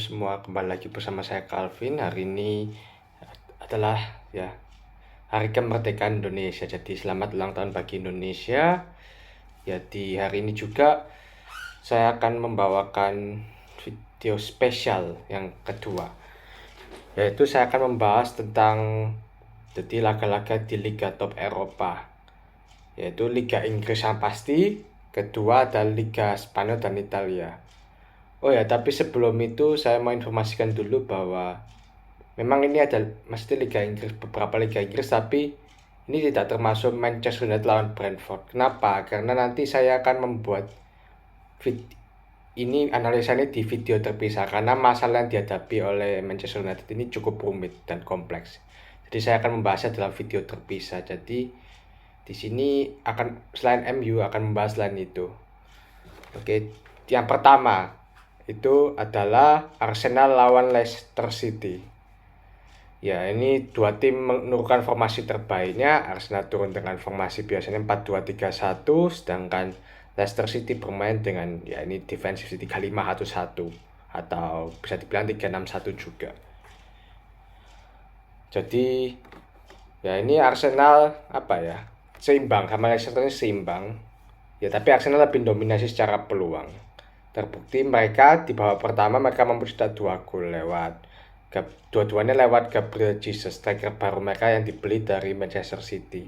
semua, kembali lagi bersama saya Calvin. Hari ini adalah hari kemerdekaan Indonesia. Jadi selamat ulang tahun bagi Indonesia. Ya, di hari ini juga saya akan membawakan video spesial yang kedua. Yaitu saya akan membahas tentang laga-laga di Liga Top Eropa. Yaitu Liga Inggris yang pasti, kedua adalah Liga Spanyol dan Italia. Oh ya, tapi sebelum itu saya mau informasikan dulu bahwa memang ini ada mesti Liga Inggris, beberapa Liga Inggris, tapi ini tidak termasuk Manchester United lawan Brentford. Kenapa? Karena nanti saya akan membuat analisanya di video terpisah, karena masalah yang dihadapi oleh Manchester United ini cukup rumit dan kompleks. Jadi saya akan membahasnya dalam video terpisah. Jadi di sini selain MU akan membahas lain itu. Oke, yang pertama itu adalah Arsenal lawan Leicester City. Ya, ini dua tim menurunkan formasi terbaiknya. Arsenal turun dengan formasi biasanya 4-2-3-1, sedangkan Leicester City bermain dengan ini defensif 3-5-1-1 atau bisa dibilang 3-6-1 juga. Jadi ini Arsenal seimbang sama Leicester ini seimbang. Ya, tapi Arsenal lebih dominasi secara peluang. Terbukti mereka di babak pertama mereka mempercepat 2 gol dua-duanya lewat Gabriel Jesus, striker baru mereka yang dibeli dari Manchester City.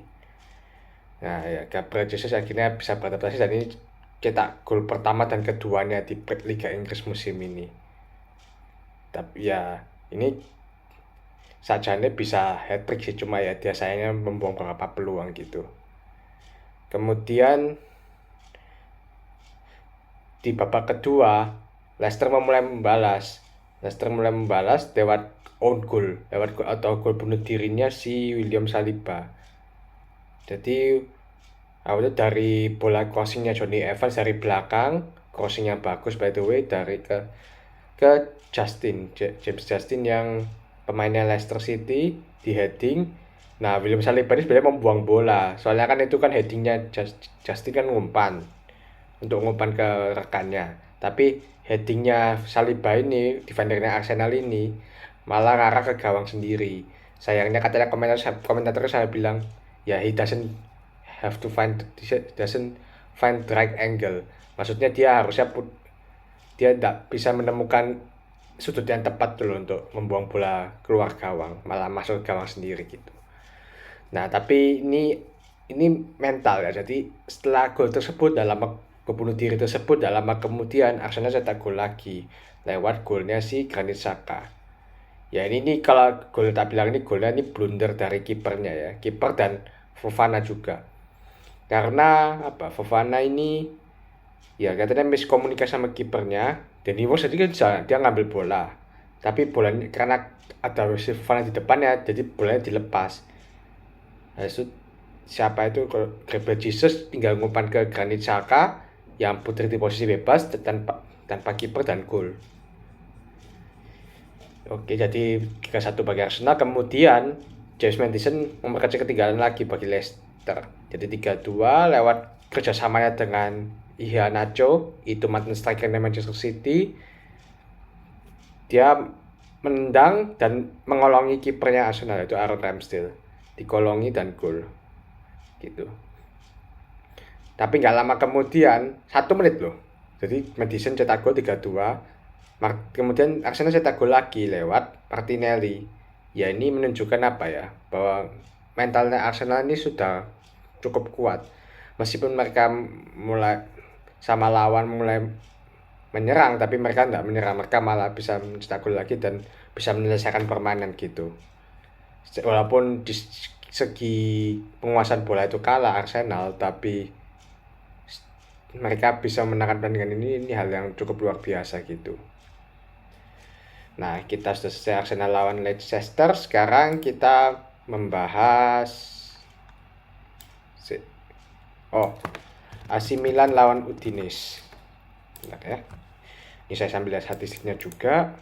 Nah, Gabriel Jesus akhirnya bisa beradaptasi dan ini cetak gol pertama dan keduanya di Liga Inggris musim ini. Tapi ini sajanya bisa hat-trick sih, cuma dia sayangnya membuang beberapa peluang gitu. Kemudian di babak kedua, Leicester mulai membalas lewat own goal, atau gol bunuh dirinya si William Saliba. Jadi awalnya dari bola crossingnya Jonny Evans dari belakang, crossingnya bagus by the way, dari ke James Justin yang pemainnya Leicester City di heading. Nah, William Saliba ini sebenarnya membuang bola, soalnya kan itu kan headingnya Justin kan ngumpan ke rekannya, tapi headingnya Saliba ini, defendernya Arsenal ini malah ngarah ke gawang sendiri. Sayangnya katanya komentator saya bilang he doesn't find the right angle. Maksudnya dia tidak bisa menemukan sudut yang tepat dulu untuk membuang bola keluar gawang, malah masuk ke gawang sendiri gitu. Nah, tapi ini mental ya. Jadi setelah gol tersebut, bunuh diri tersebut, lama kemudian Arsenal cetak gol lagi lewat golnya si Granit Xhaka. Ya, ini kalau gol tak bilang ini golnya ini blunder dari kipernya ya, kiper dan Fofana juga. Karena Fofana ini katanya miskomunikasi sama kipernya, dan jadi kan dia ngambil bola, tapi bolanya karena ada si Fofana di depannya, jadi bolanya dilepas. Siapa itu Gabriel Jesus tinggal ngumpan ke Granit Xhaka yang putar di posisi bebas tanpa kiper dan gol. Oke, jadi 3-1 bagi Arsenal. Kemudian James Maddison memperkecil ketinggalan lagi bagi Leicester. Jadi 3-2 lewat kerjasamanya dengan Iheanacho, itu mantan striker Manchester City. Dia menendang dan mengolongi kipernya Arsenal, itu Aaron Ramsdale, dikolongi dan gol gitu. Tapi nggak lama kemudian, 1 menit loh, jadi Maddison cetak gol 3-2. Kemudian Arsenal cetak gol lagi lewat Martinelli. Ya, ini menunjukkan bahwa mentalnya Arsenal ini sudah cukup kuat. Meskipun mereka mulai sama lawan mulai menyerang, tapi mereka nggak menyerang, mereka malah bisa mencetak gol lagi dan bisa menyelesaikan permainan gitu. Walaupun di segi penguasaan bola itu kalah Arsenal, tapi mereka bisa menangkan pertandingan ini hal yang cukup luar biasa gitu. Nah, kita sudah selesai Arsenal lawan Leicester. Sekarang kita membahas AC Milan lawan Udinese. Bentar ya, ini saya sambil lihat statistiknya juga.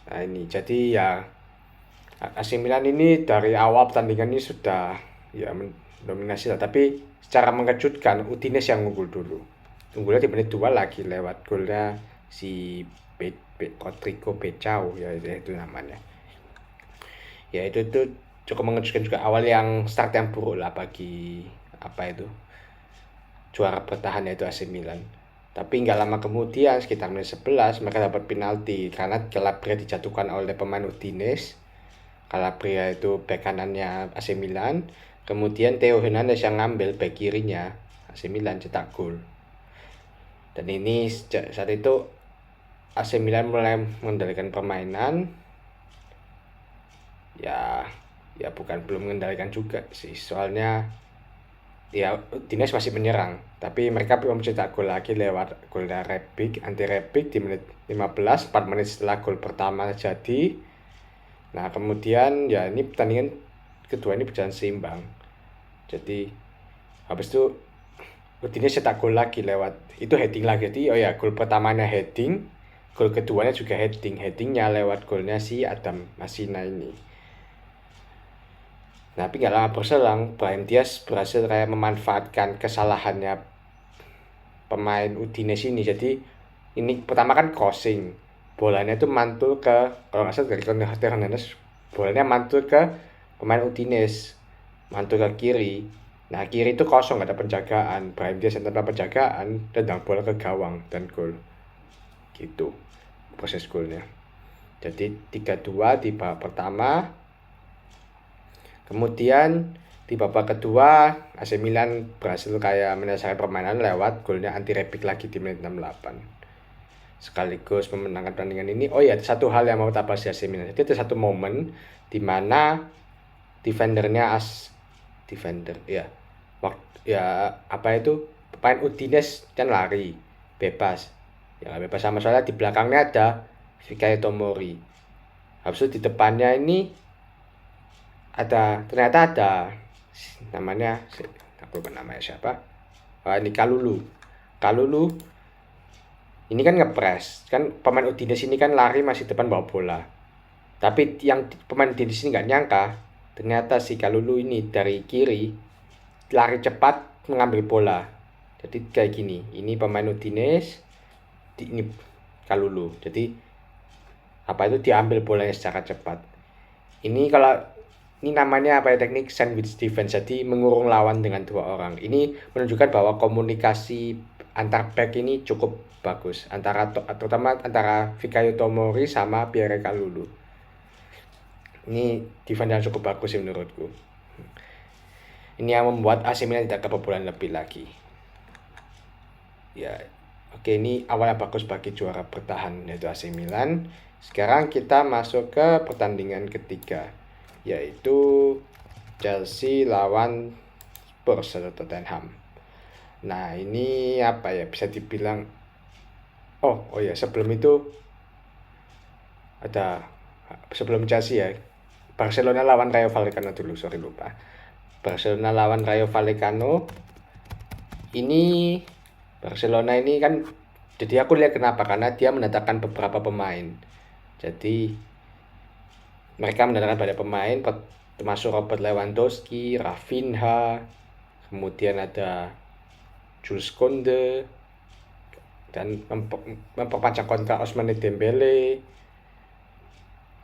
Nah, ini jadi AC Milan ini dari awal pertandingan ini sudah mendominasi lah, tapi secara mengejutkan Udinese yang unggul dulu. Unggulnya di menit 2 lagi lewat golnya si Rodrigo Becao ya itu namanya. Ya itu cukup mengejutkan juga, awal yang start yang buruk lah bagi juara bertahan yaitu AC Milan. Tapi nggak lama kemudian sekitar menit 11 mereka dapat penalti karena Calabria dijatuhkan oleh pemain Udinese. Calabria itu bek kanannya AC Milan. Kemudian Theo Hernandez yang ngambil bek kirinya AC Milan cetak gol. Dan ini saat itu AC Milan mulai mengendalikan permainan. Ya belum mengendalikan juga sih, soalnya ya Udinese masih menyerang, tapi mereka belum cetak gol lagi lewat gol dari anti Rebic di menit 15, 4 menit setelah gol pertama jadi. Nah kemudian ya ini pertandingan kedua ini berjalan seimbang, jadi habis itu Udinese cetak gol lagi lewat itu heading lagi. Jadi gol pertamanya heading, gol keduanya juga headingnya lewat golnya si Adam Masina ini. Tapi nggak lama berselang, Brahim Diaz berhasil kayak memanfaatkan kesalahannya pemain Udinese ini. Jadi ini pertama kan crossing, bolanya itu mantul ke, kalau nggak salah dari Theo Hernandez, bolanya mantul ke pemain Udinese, mantul ke kiri. Nah kiri itu kosong, nggak ada penjagaan. Brahim Diaz yang tanpa penjagaan tendang bola ke gawang dan gol. Gitu proses golnya. Jadi 3-2 di babak pertama. Kemudian di babak kedua AC Milan berhasil kayak menyelesaikan permainan lewat golnya anti Rebic lagi di menit 68. Sekaligus memenangkan pertandingan ini. Satu hal yang mau tak bahas AC Milan. Jadi ada satu momen di mana pemain Udinese kan lari bebas. Ya bebas sama soalnya di belakangnya ada Fikayo Tomori. Habis itu di depannya ini ternyata ada namanya, aku lupa namanya siapa, ini Kalulu ini kan ngepres kan, pemain Udinese ini kan lari masih depan bawa bola, tapi yang pemain Udinese ini nggak nyangka ternyata si Kalulu ini dari kiri lari cepat mengambil bola. Jadi kayak gini, ini pemain Udinese, ini Kalulu, jadi diambil bolanya secara cepat. Ini namanya teknik sandwich defense, jadi mengurung lawan dengan 2 orang. Ini menunjukkan bahwa komunikasi antar back ini cukup bagus, terutama antara Fikayo Tomori sama Pierre Kalulu. Ini defense yang cukup bagus sih menurutku. Ini yang membuat AC Milan tidak kebobolan lebih lagi. Ini awalnya bagus bagi juara bertahan yaitu AC Milan. Sekarang kita masuk ke pertandingan ketiga, yaitu Chelsea lawan Spurs atau Tottenham. Nah ini bisa dibilang sebelum Chelsea ya, Barcelona lawan Rayo Vallecano dulu, lupa. Barcelona lawan Rayo Vallecano. Ini Barcelona ini kan, jadi aku lihat kenapa, karena dia mendatangkan beberapa pemain. Jadi mereka mendatangkan banyak pemain termasuk Robert Lewandowski, Rafinha, kemudian ada Jules Kounde, dan memperpanjang kontrak Ousmane Dembele.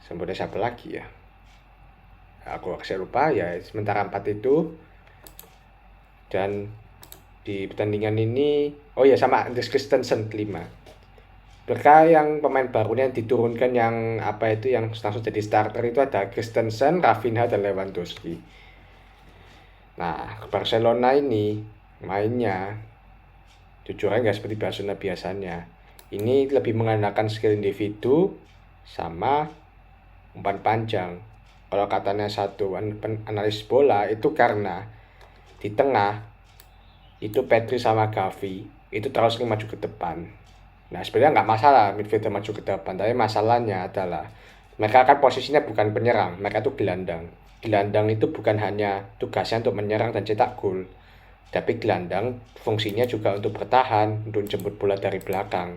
Sebenarnya siapa lagi ya? Aku lupa ya. Sementara 4 itu, dan di pertandingan ini sama Andreas Christensen 5. Mereka yang pemain barunya yang diturunkan yang langsung jadi starter itu ada Christensen, Rafinha, dan Lewandowski. Nah Barcelona ini mainnya jujur aja nggak seperti Barcelona biasanya. Ini lebih mengandalkan skill individu sama umpan panjang. Kalau katanya satu analis bola itu, karena di tengah itu Pedri sama Gavi itu terus maju ke depan. Nah sebenarnya nggak masalah midfielder maju ke depan, tapi masalahnya adalah mereka kan posisinya bukan penyerang, mereka itu gelandang. Gelandang itu bukan hanya tugasnya untuk menyerang dan cetak gol, tapi gelandang fungsinya juga untuk bertahan, untuk jemput bola dari belakang.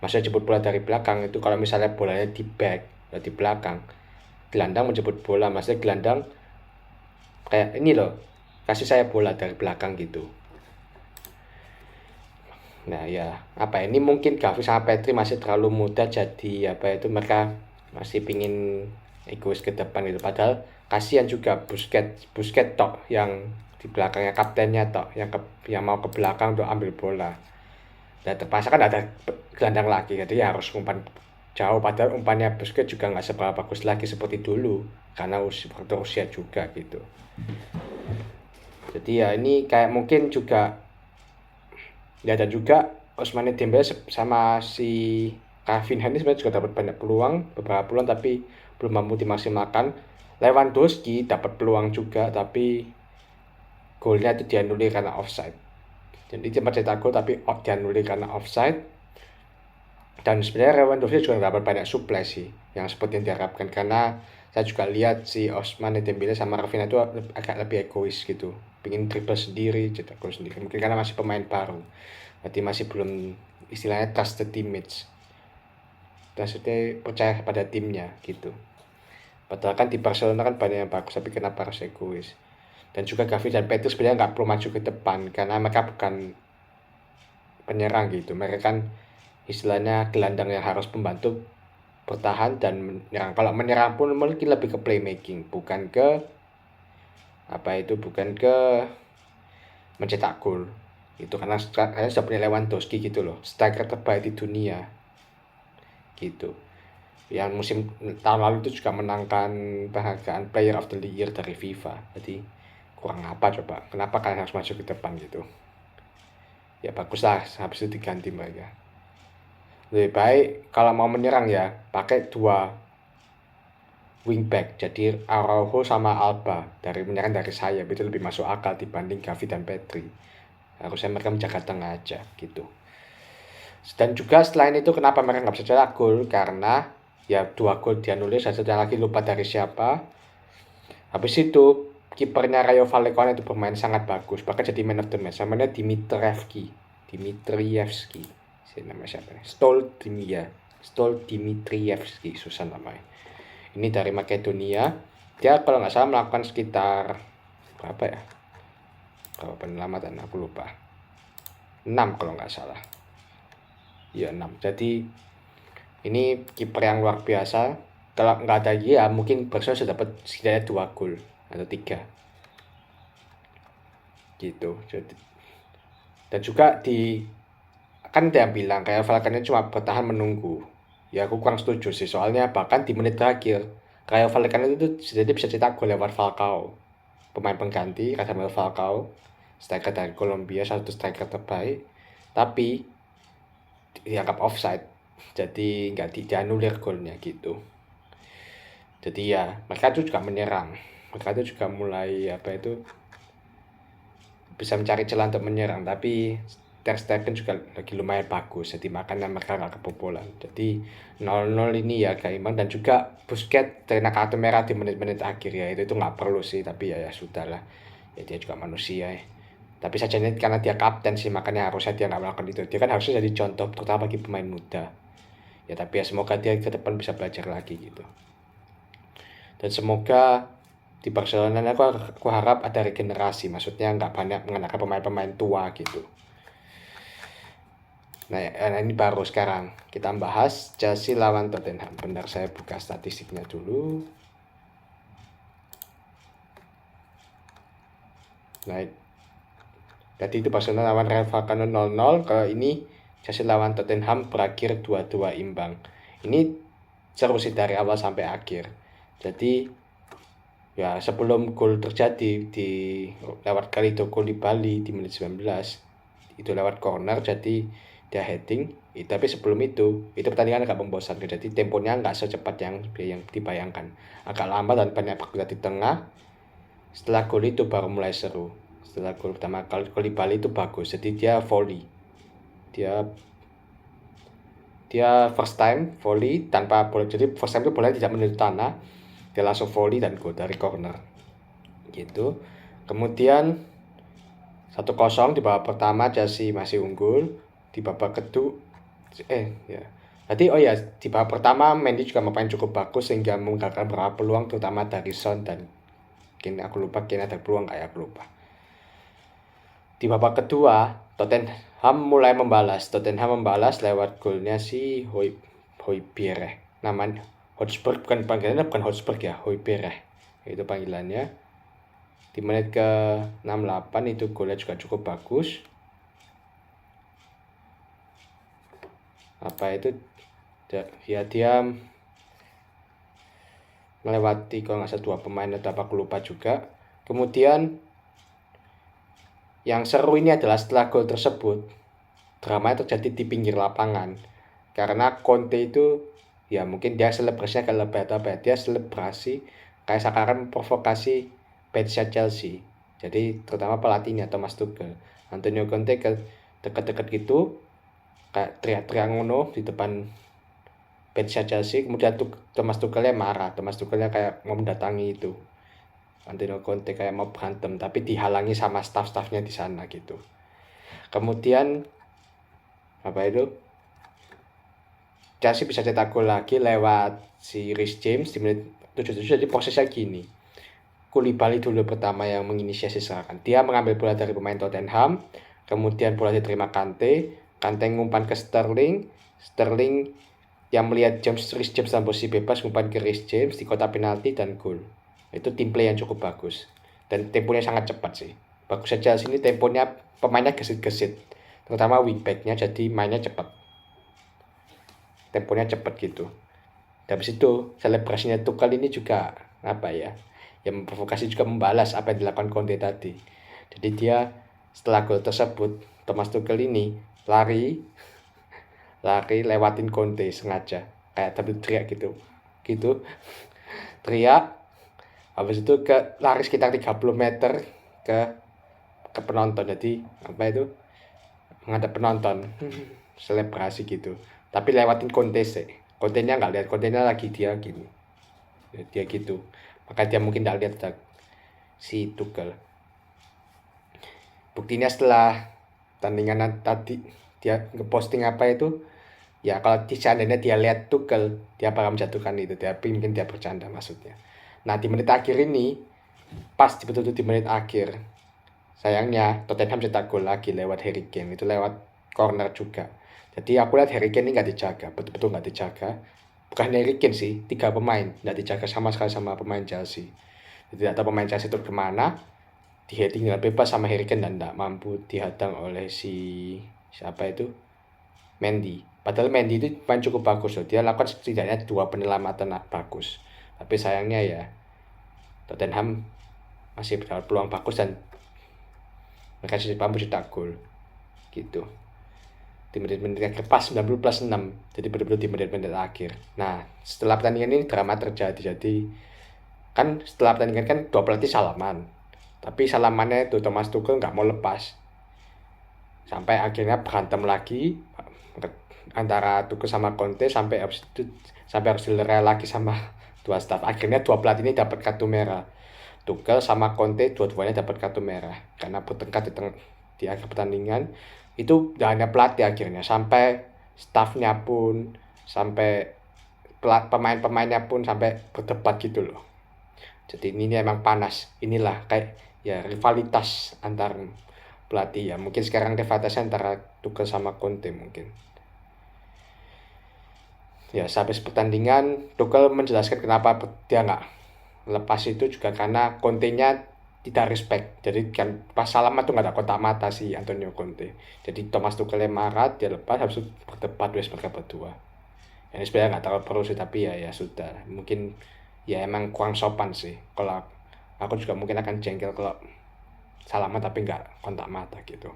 Maksudnya jemput bola dari belakang itu kalau misalnya bolanya di back atau di belakang, gelandang menjemput bola, maksudnya gelandang kayak ini loh, kasih saya bola dari belakang gitu. Nah ya, apa ini mungkin Gavi sama Pedri masih terlalu muda, jadi apa itu mereka masih pingin egois ke depan gitu. Padahal kasihan juga Busquets tok yang di belakangnya kaptennya tok yang mau ke belakang untuk ambil bola. Dan terpaksa kan ada gelandang lagi, jadi ya harus umpan jauh. Padahal umpannya Busquets juga nggak seberapa bagus lagi seperti dulu karena faktor usia juga gitu. Jadi ya ini kayak mungkin juga ya, dan juga Ousmane Dembele sama si Rafinha ini sebenarnya juga dapat banyak peluang, beberapa peluang tapi belum mampu dimaksimalkan. Lewandowski dapat peluang juga tapi golnya itu dianulir karena offside. Jadi sempat cetak gol tapi dianulir karena offside. Dan sebenarnya Lewandowski juga dapat banyak suplai sih yang seperti yang diharapkan, karena saya juga lihat si Ousmane Dembele sama Rafinha itu agak lebih egois gitu, pengen dribble sendiri, cetak gol sendiri, mungkin karena masih pemain baru, berarti masih belum istilahnya trust the teammates, maksudnya percaya pada timnya gitu. Padahal kan di Barcelona kan banyak yang bagus, tapi kenapa harus egois? Dan juga Gavi dan Pedri sebenarnya nggak perlu maju ke depan karena mereka bukan penyerang gitu, mereka kan istilahnya gelandang yang harus membantu bertahan dan menyerang. Kalau menyerang pun mungkin lebih ke playmaking, bukan ke mencetak gol. Itu karena sudah punya Lewandowski gitu loh, striker terbaik di dunia gitu. Yang musim tahun lalu itu juga menangkan penghargaan Player of the Year dari FIFA. Jadi kurang apa coba? Kenapa kalian harus masuk ke depan gitu? Ya baguslah habis itu diganti mereka. Lebih baik kalau mau menyerang ya pakai dua wingback, jadi Araujo sama Alba dari menyerang dari sayap, itu lebih masuk akal dibanding Gavi dan Pedri. Harusnya mereka menjaga tengah aja gitu. Dan juga selain itu kenapa mereka nggak bisa cetak gol, karena ya 2 gol dianulir, satu lagi lupa dari siapa. Habis itu kipernya Rayo Vallecano itu bermain sangat bagus, bahkan jadi man of the match, namanya Dimitrievski. Nama siapa? Stol Dimitrievski, susah namanya. Ini dari Makedonia. Dia kalau nggak salah melakukan sekitar berapa ya? Berapa penyelamatan aku lupa. 6 kalau nggak salah. Iya 6. Jadi ini kiper yang luar biasa. Kalau nggak ada dia mungkin Barcelona sudah dapat setidaknya 2 gol atau 3. Gitu. Jadi dan juga kan dia bilang kayak Vallecano cuma bertahan menunggu. Ya aku kurang setuju sih, soalnya bahkan di menit terakhir Rayo Vallecano itu setidaknya bisa cetak gol lewat Falcao, pemain pengganti Radamel Falcao, striker dari Kolombia, satu striker terbaik, tapi dianggap offside, jadi nggak dianulir golnya gitu. Jadi ya mereka itu juga menyerang, mereka itu juga mulai bisa mencari celah untuk menyerang, tapi Ter Stegen juga lagi lumayan bagus, jadi makanya mereka nggak kebobolan. Jadi 0-0 ini ya gak imbang, dan juga Busquets terkena kartu merah di menit-menit akhir ya, itu nggak perlu sih, tapi ya sudah lah, ya dia juga manusia ya. Tapi saja ini karena dia kapten sih, makanya harusnya dia nggak melakukan itu. Dia kan harusnya jadi contoh terutama bagi pemain muda ya, tapi ya semoga dia ke depan bisa belajar lagi gitu. Dan semoga di Barcelona aku harap ada regenerasi, maksudnya nggak banyak mengenakan pemain-pemain tua gitu. Nah ini baru sekarang kita bahas Chelsea lawan Tottenham. Bentar saya buka statistiknya dulu. Nah jadi itu Barcelona lawan Real Vallecano 0-0. Kalau ini Chelsea lawan Tottenham berakhir 2-2 imbang. Ini seru sih dari awal sampai akhir. Jadi ya sebelum gol terjadi lewat Kalidou Koulibaly di menit 19 itu lewat corner, jadi dia heading. Tapi sebelum itu pertandingan agak membosankan, jadi temponya nggak secepat yang dibayangkan, agak lambat dan banyak pergerakan di tengah. Setelah gol itu baru mulai seru. Setelah gol pertama Koulibaly itu bagus, jadi dia volley, dia first time volley tanpa bola, jadi first time itu bola tidak menyentuh tanah, dia langsung volley dan gol dari corner gitu. Kemudian 1-0 di babak pertama Chelsea masih unggul. Di babak kedua di babak pertama Mendy juga main cukup bagus sehingga menggagalkan beberapa peluang, terutama dari Son, dan mungkin aku lupa ada peluang nggak ya, aku lupa. Di babak kedua, Tottenham mulai membalas. Tottenham membalas lewat golnya si Højbjerg. Namanya Hotspur, bukan panggilannya bukan Hotspur ya, Højbjerg. Itu panggilannya. Di menit ke 68 itu golnya juga cukup bagus. Apa itu? Ya dia melewati kalau nggak salah 2 pemain atau apa, aku lupa juga. Kemudian yang seru ini adalah setelah gol tersebut, drama terjadi di pinggir lapangan. Karena Conte itu, ya mungkin dia selebrasinya agak lebih atau apa, dia selebrasi kayak sekarang provokasi fansnya Chelsea. Jadi terutama pelatihnya Thomas Tuchel. Antonio Conte ke dekat-dekat gitu, kayak teriak-teriak ngono di depan fansnya Chelsea. Kemudian Thomas Tuchelnya marah. Thomas Tuchelnya kayak mau mendatangi itu Antonio Conte, kayak mau berantem, tapi dihalangi sama staff-staffnya di sana gitu. Kemudian apa itu, Chelsea bisa cetak gol lagi lewat si Reece James di menit 77. Jadi prosesnya gini, Koulibaly dulu pertama yang menginisiasi serangan. Dia mengambil bola dari pemain Tottenham, kemudian bola diterima Kante ngumpan ke Sterling yang melihat Reece James dalam posisi bebas, umpan ke Reece James di kotak penalti dan gol. Itu tim play yang cukup bagus dan temponya sangat cepat sih. Bagus saja sini temponya, pemainnya gesit-gesit, terutama wingbacknya, jadi mainnya cepat, temponya cepat gitu. Dan habis itu selebrasinya Tuchel ini juga apa ya, yang memprovokasi juga membalas apa yang dilakukan Conte tadi. Jadi dia setelah gol tersebut, Thomas Tuchel ini lari lewatin Conte sengaja, kayak teriak gitu teriak. Habis itu lari sekitar 30 meter ke penonton. Jadi apa itu, menghadap penonton, selebrasi gitu. Tapi lewatin Conte sih. Contenya nggak lihat, Contenya lagi dia gini. Dia gitu. Maka dia mungkin nggak lihat si Tuchel. Buktinya setelah tandingan tadi dia ngeposting apa itu, ya kalau seandainya dia lihat Tuchel, dia bakal menjatuhkan itu. Tapi mungkin dia bercanda maksudnya. Nah di menit akhir ini, pas betul-betul di menit akhir, sayangnya Tottenham cetak gol lagi lewat Harry Kane. Itu lewat corner juga. Jadi aku lihat Harry Kane ini nggak dijaga, betul-betul nggak dijaga. Bukan Harry Kane sih, 3 pemain nggak dijaga sama sekali sama pemain Chelsea. Jadi tidak tahu pemain Chelsea itu kemana, di-heading dengan bebas sama Harry Kane dan tidak mampu dihadang oleh siapa itu, Mendy. Padahal Mendy itu main cukup bagus loh, dia lakukan setidaknya 2 penyelamatan bagus. Tapi sayangnya ya Tottenham masih berdapat peluang bagus dan mereka masih mampu cetak gol gitu di menit-menit akhir, pas 90+6. Jadi benar-benar di menit-menit akhir. Nah setelah pertandingan ini drama terjadi. Jadi kan setelah pertandingan kan 2 pelatih salaman, tapi salamannya itu Thomas Tuchel nggak mau lepas, sampai akhirnya berantem lagi antara Tuchel sama Conte, sampai harus dilerai lagi sama 2 staff. Akhirnya 2 pelatih ini dapat kartu merah. Tuchel sama Conte dua-duanya dapat kartu merah karena bertengkar di akhir pertandingan. Itu tidak hanya pelatih akhirnya, sampai staffnya pun, sampai pemain-pemainnya pun sampai berdebat gitu loh. Jadi ini emang panas. Inilah kayak ya rivalitas antar pelatih ya. Mungkin sekarang rivalitasnya antara Tuchel sama Conte mungkin. Ya sampai pertandingan Tuchel menjelaskan kenapa dia nggak lepas itu juga karena Conte-nya tidak respect. Jadi kan pas salaman tuh nggak ada kontak mata si Antonio Conte. Jadi Thomas Tuchel marah, dia lepas, habis itu berdebat mereka berdua. Ya, ini sebenarnya nggak terlalu perlu sih, tapi ya sudah. Mungkin ya emang kurang sopan sih. Kalau aku juga mungkin akan jengkel kalau salaman tapi nggak kontak mata gitu.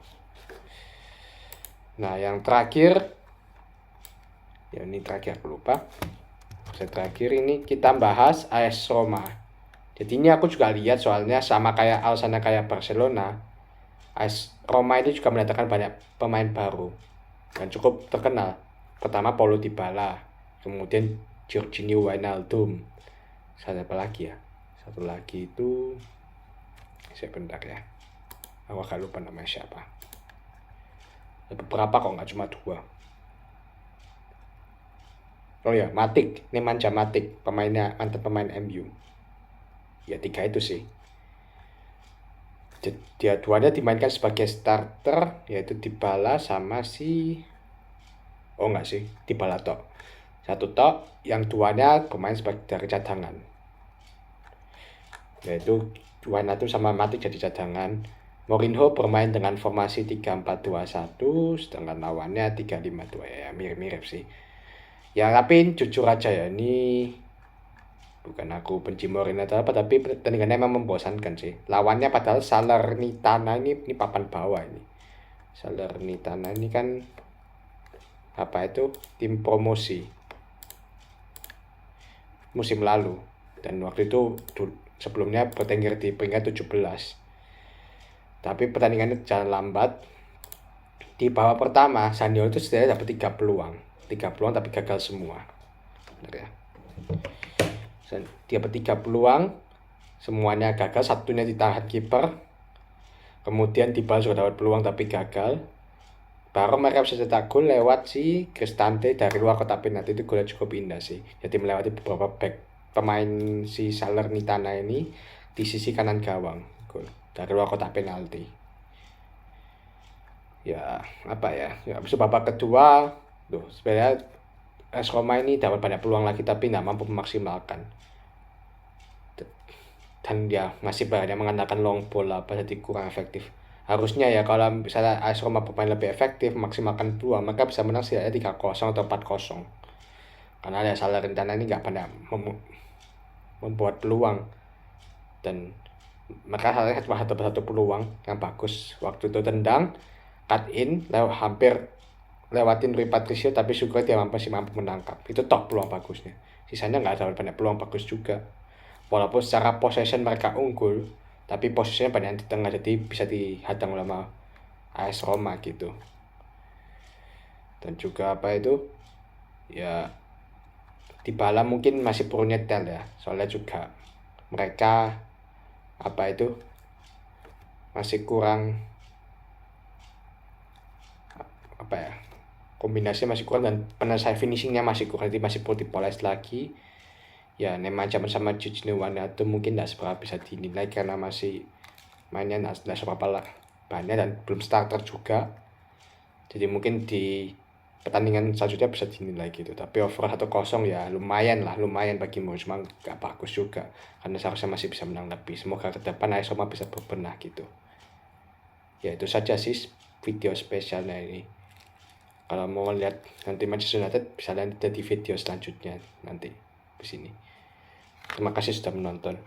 Nah yang terakhir, ya ini terakhir aku lupa. Terakhir ini kita bahas AS Roma. Jadi ini aku juga lihat, soalnya sama kayak alasannya kayak Barcelona, AS Roma itu juga mendatangkan banyak pemain baru dan cukup terkenal. Pertama Paulo Dybala, kemudian Georginio Wijnaldum, siapa lagi ya? Satu lagi itu sebentar ya, aku agak lupa namanya siapa. Ada beberapa kok, nggak cuma 2. Oh ya, Matic, Nemanja Matic, pemainnya mantan pemain MU. Ya 3 itu sih. Dia duanya dimainkan sebagai starter, yaitu Dybala sama enggak sih, Dybala tok. Satu tok, yang duanya bermain sebagai dari cadangan. Yaitu Wijnaldum sama Matic jadi cadangan. Mourinho bermain dengan formasi 3-4-2-1, sedangkan lawannya 3-5-2. Ya mirip-mirip sih. Ya tapi jujur aja ya, ini bukan aku benci Mourinho atau apa, tapi pertandingannya memang membosankan sih. Lawannya padahal Salernitana ini papan bawah ini. Salernitana ini kan apa itu, tim promosi musim lalu, dan waktu itu sebelumnya bertengger di peringkat 17. Tapi pertandingannya jalan lambat. Di babak pertama Sanyo itu setidaknya dapat 3 peluang tapi gagal semua. Benar ya. Dia dapat 3 peluang, semuanya gagal, satunya ditahan kiper. Kemudian Dybala juga dapat peluang tapi gagal. Baru mereka bisa cetak gol lewat si Cristante dari luar kotak penalti. Itu golnya cukup indah sih. Jadi melewati beberapa back pemain si Salernitana ini di sisi kanan gawang, gol dari luar kotak penalti. Ya apa ya, habis itu babak kedua sebenarnya AS Roma ini dapat banyak peluang lagi tapi nggak mampu memaksimalkan, dan ya masih banyak mengandalkan long ball jadi kurang efektif. Harusnya ya kalau misalnya AS Roma bermain lebih efektif memaksimalkan peluang, maka bisa menang setidaknya 3-0 atau 4-0. Karena ya Salernitana ini nggak banyak membuat peluang, dan mereka satu peluang yang bagus waktu itu tendang cut in hampir lewatin Rui Patricio, tapi syukur dia masih mampu menangkap. Itu top peluang bagusnya. Sisanya nggak ada banyak peluang bagus juga. Walaupun secara possession mereka unggul, tapi posisinya banyak di tengah, jadi bisa dihadang oleh AS Roma gitu. Dan juga apa itu, ya Dybala mungkin masih perlu nyetel ya, soalnya juga mereka apa itu masih kurang apa ya, kombinasinya masih kurang dan penyelesaian finishingnya masih kurang, jadi masih perlu dipoles lagi. Ya Neymar zaman sama Jorginho Wijnaldum mungkin tidak seberapa bisa dinilai karena masih mainnya tidak seberapa banyak dan belum starter juga, jadi mungkin di pertandingan selanjutnya bisa dinilai gitu. Tapi overall 1-0 ya lumayan bagi Mo, cuma gak bagus juga karena seharusnya masih bisa menang lebih. Semoga ke depan AS Roma bisa berbenah gitu. Ya itu saja sih video spesialnya ini. Kalau mau lihat nanti Manchester United bisa lihat di video selanjutnya nanti di sini. Terima kasih sudah menonton.